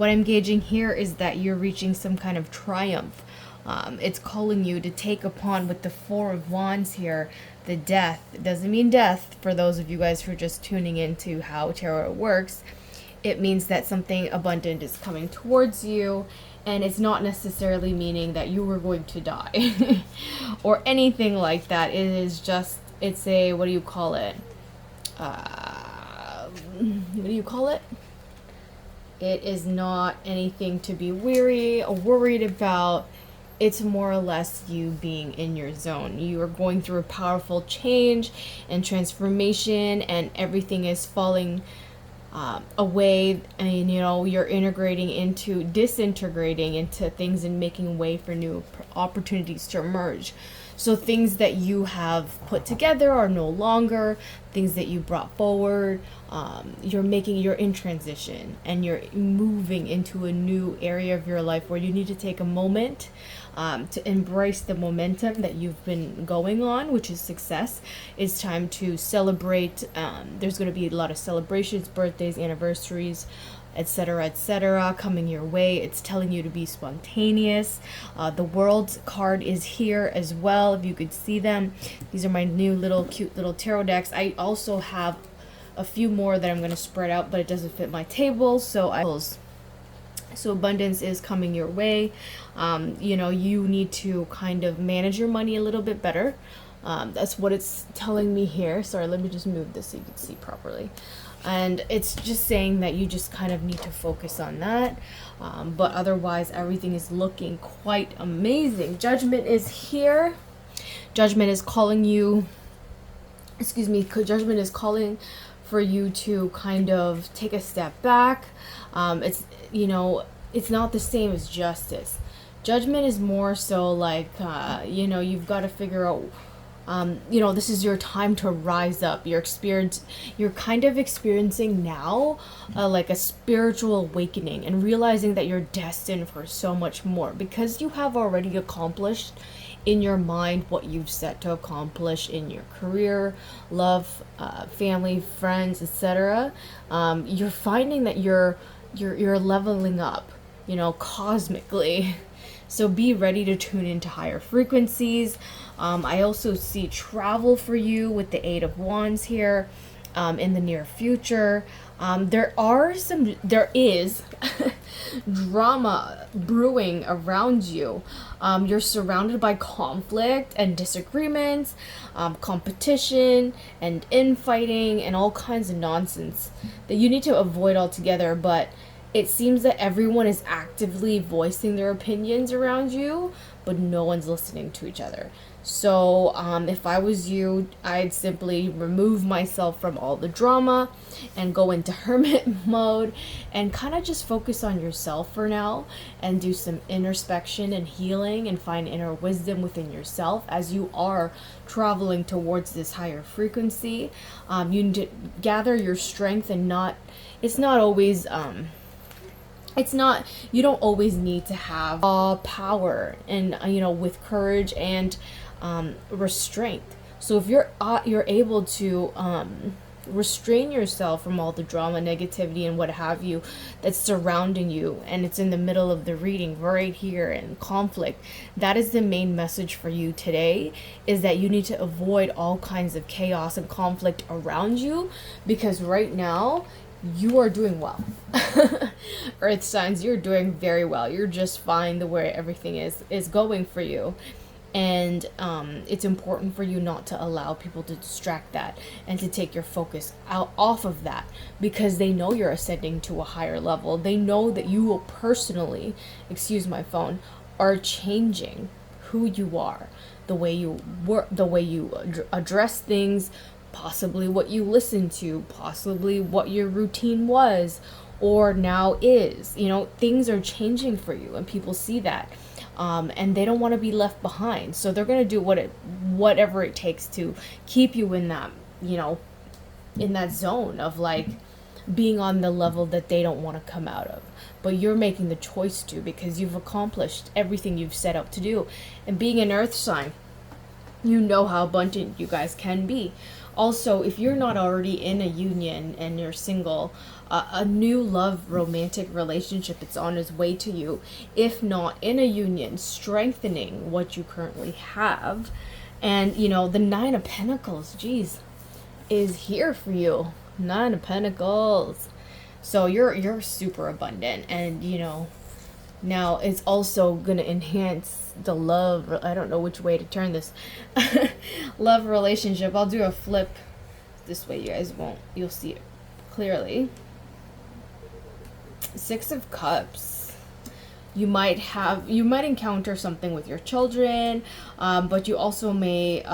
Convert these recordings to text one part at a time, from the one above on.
what I'm gauging here is that you're reaching some kind of triumph. It's calling you to take upon, with the Four of Wands here, the death. It doesn't mean death for those of you guys who are just tuning into how tarot works. It means that something abundant is coming towards you, and it's not necessarily meaning that you were going to die or anything like that. It is just, it's a, what do you call it? What do you call it? It is not anything to be weary or worried about. It's more or less you being in your zone. You are going through a powerful change and transformation, and everything is falling away, and you're disintegrating into things and making way for new opportunities to emerge. So things that you have put together are no longer things that you brought forward. You're in transition, and you're moving into a new area of your life where you need to take a moment to embrace the momentum that you've been going on, which is success. It's time to celebrate. There's going to be a lot of celebrations, birthdays, anniversaries, etc., coming your way. It's telling you to be spontaneous. The World's card is here as well, if you could see them. These are my new cute little tarot decks. I also have a few more that I'm going to spread out, but it doesn't fit my table, so abundance is coming your way. You need to kind of manage your money a little bit better. That's what it's telling me here. Sorry, let me just move this so you can see properly. And it's just saying that you just kind of need to focus on that. But otherwise, everything is looking quite amazing. Judgment is here. Judgment is calling you, Judgment is calling for you to kind of take a step back. It's not the same as justice. Judgment is more so like, you've got to figure out, this is your time to rise up. You're kind of experiencing now like a spiritual awakening, and realizing that you're destined for so much more, because you have already accomplished in your mind what you've set to accomplish in your career, love, family, friends, etc. You're finding that you're leveling up, cosmically. So be ready to tune into higher frequencies. I also see travel for you with the Eight of Wands here in the near future. There is drama brewing around you. You're surrounded by conflict and disagreements, competition and infighting, and all kinds of nonsense that you need to avoid altogether. But it seems that everyone is actively voicing their opinions around you, but no one's listening to each other. So if I was you, I'd simply remove myself from all the drama and go into hermit mode and kind of just focus on yourself for now, and do some introspection and healing, and find inner wisdom within yourself as you are traveling towards this higher frequency. You need to gather your strength, and you don't always need to have power, and with courage and restraint. So if you're able to restrain yourself from all the drama, negativity, and what have you that's surrounding you, and it's in the middle of the reading right here, and conflict, that is the main message for you today, is that you need to avoid all kinds of chaos and conflict around you, because right now you are doing well. Earth signs, you're doing very well. You're just fine the way everything is going for you. And it's important for you not to allow people to distract that, and to take your focus off of that, because they know you're ascending to a higher level. They know that you will personally, excuse my phone, are changing who you are, the way you work, the way you address things, possibly what you listen to, possibly what your routine was or now is. Things are changing for you, and people see that. And they don't want to be left behind. So they're going to do whatever it takes to keep you in that, in that zone of like being on the level that they don't want to come out of. But you're making the choice to, because you've accomplished everything you've set out to do. And being an earth sign, you know how abundant you guys can be. Also, if you're not already in a union and you're single, a new love romantic relationship is on its way to you. If not in a union, strengthening what you currently have. And you know, the Nine of Pentacles, geez, is here for you. Nine of Pentacles. So you're super abundant, and you know, now it's also gonna enhance the love. I don't know which way to turn this. Love relationship. I'll do a flip this way. You guys won't. You'll see it clearly. Six of Cups. You might encounter something with your children, but you also may,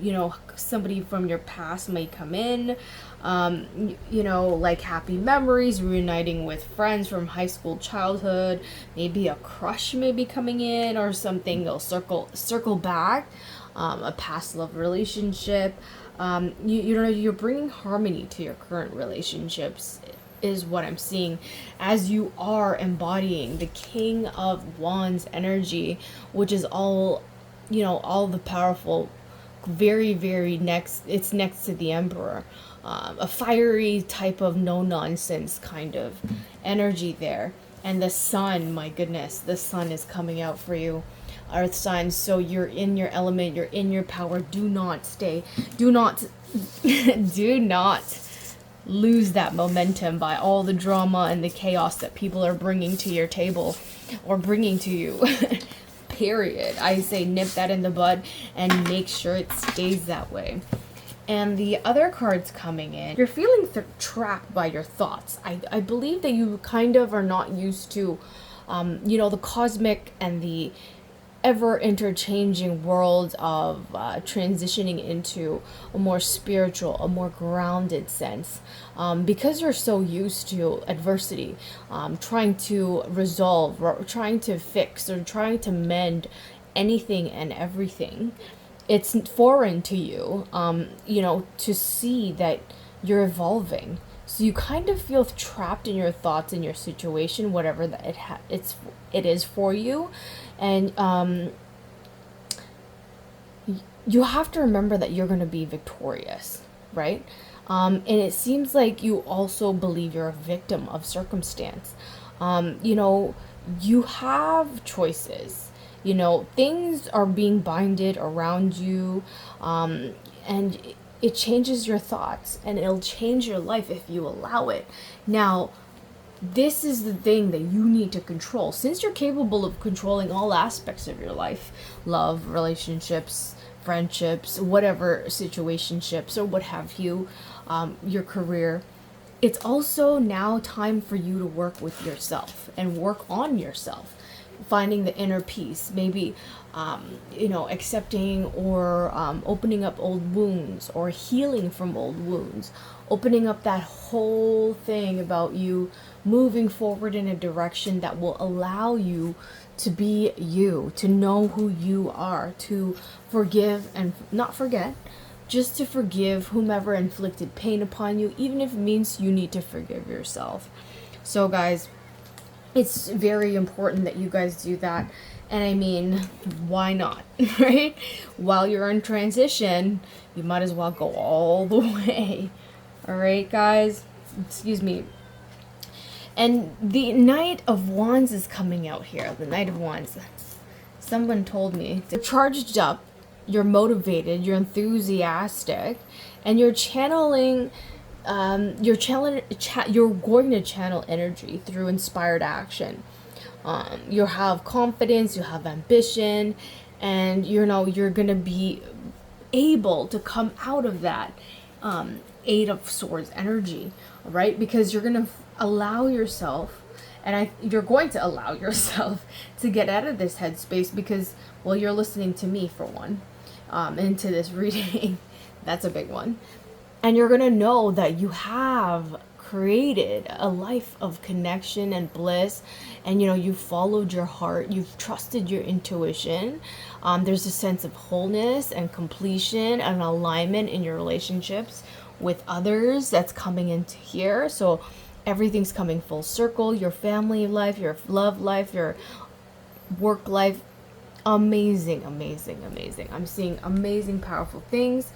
you know, somebody from your past may come in, you know, like happy memories, reuniting with friends from high school, childhood, maybe a crush may be coming in or something. They'll circle back, a past love relationship. You know, you're bringing harmony to your current relationships, is what I'm seeing, as you are embodying the King of Wands energy, which is all, you know, all the powerful, very, very it's next to the Emperor. A fiery type of no nonsense kind of energy there. And the sun, my goodness, the sun is coming out for you, earth signs. So you're in your element, you're in your power. Do not do not lose that momentum by all the drama and the chaos that people are bringing to your table or bringing to you. Period. I say nip that in the bud and make sure it stays that way. And the other cards coming in, you're feeling trapped by your thoughts. I believe that you kind of are not used to, you know, the cosmic and the ever interchanging world of transitioning into a more spiritual, a more grounded sense, because you're so used to adversity, trying to resolve, or trying to fix, or trying to mend anything and everything. It's foreign to you, you know, to see that you're evolving. So you kind of feel trapped in your thoughts in your situation, whatever that it is for you. And you have to remember that you're going to be victorious, right? And it seems like you also believe you're a victim of circumstance. You know, you have choices. You know, things are being binded around you, and it changes your thoughts, and it'll change your life if you allow it. Now, this is the thing that you need to control. Since you're capable of controlling all aspects of your life, love, relationships, friendships, whatever situationships or what have you, your career, it's also now time for you to work with yourself and work on yourself, finding the inner peace, maybe you know, accepting or opening up old wounds or healing from old wounds, opening up that whole thing about you moving forward in a direction that will allow you to be you, to know who you are, to forgive and not forget, just to forgive whomever inflicted pain upon you, even if it means you need to forgive yourself. So guys, it's very important that you guys do that. And I mean, why not, right? While you're in transition, you might as well go all the way. All right, guys? Excuse me. And the Knight of Wands is coming out here. The Knight of Wands. Someone told me. You're charged up, you're motivated, you're enthusiastic, and you're channeling... you're going to channel energy through inspired action. You have confidence, you have ambition, and you know you're gonna be able to come out of that Eight of Swords energy, right? Because you're gonna allow yourself, and you're going to allow yourself to get out of this headspace because, well, you're listening to me for one, into this reading. That's a big one. And you're going to know that you have created a life of connection and bliss. And, you know, you followed your heart. You've trusted your intuition. There's a sense of wholeness and completion and alignment in your relationships with others that's coming into here. So everything's coming full circle. Your family life, your love life, your work life. Amazing, amazing, amazing. I'm seeing amazing, powerful things.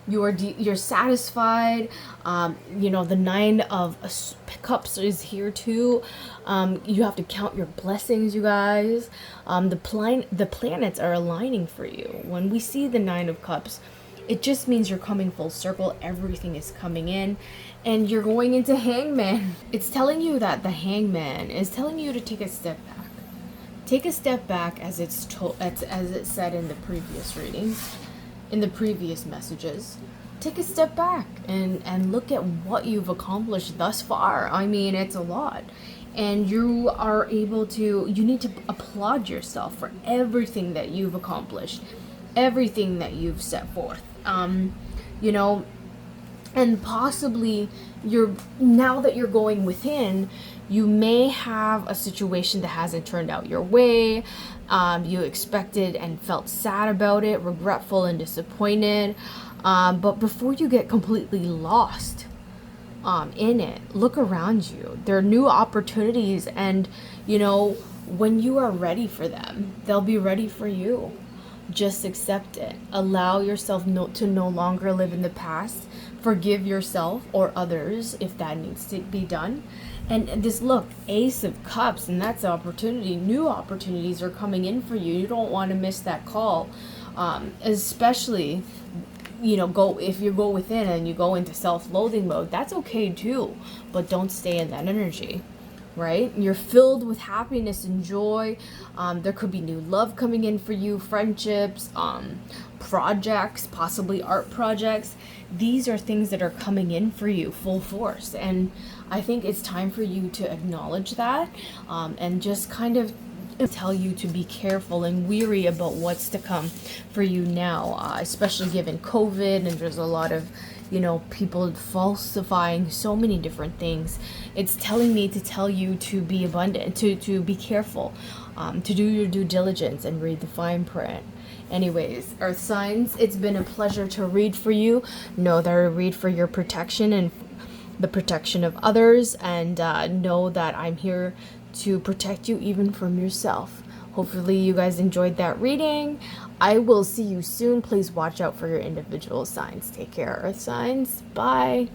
you're satisfied. The Nine of Cups is here too. You have to count your blessings, you guys. The planets are aligning for you. When we see the Nine of Cups, it just means you're coming full circle. Everything is coming in, and you're going into Hangman. It's telling you that the Hangman is telling you to take a step back. Take a step back, as it said in the previous readings, in the previous messages. Take a step back and look at what you've accomplished thus far. I mean, it's a lot. And you need to applaud yourself for everything that you've accomplished, everything that you've set forth. And possibly now that you're going within, you may have a situation that hasn't turned out your way. You expected and felt sad about it, regretful and disappointed. But before you get completely lost in it, look around you. There are new opportunities, and when you are ready for them, they'll be ready for you. Just accept it. Allow yourself to no longer live in the past. Forgive yourself or others if that needs to be done. And this, look, Ace of Cups, and that's opportunity. New opportunities are coming in for you. You don't want to miss that call. Especially, if you go within and you go into self-loathing mode, that's okay too. But don't stay in that energy. Right? You're filled with happiness and joy. There could be new love coming in for you, friendships, projects, possibly art projects. These are things that are coming in for you full force. And I think it's time for you to acknowledge that, and just kind of tell you to be careful and weary about what's to come for you now, especially given COVID, and there's a lot of people falsifying so many different things. It's telling me to tell you to be abundant, to be careful, to do your due diligence and read the fine print. Anyways, Earth signs, it's been a pleasure to read for you. Know that I read for your protection and the protection of others, and know that I'm here to protect you even from yourself. Hopefully you guys enjoyed that reading. I will see you soon. Please watch out for your individual signs. Take care, Earth signs. Bye.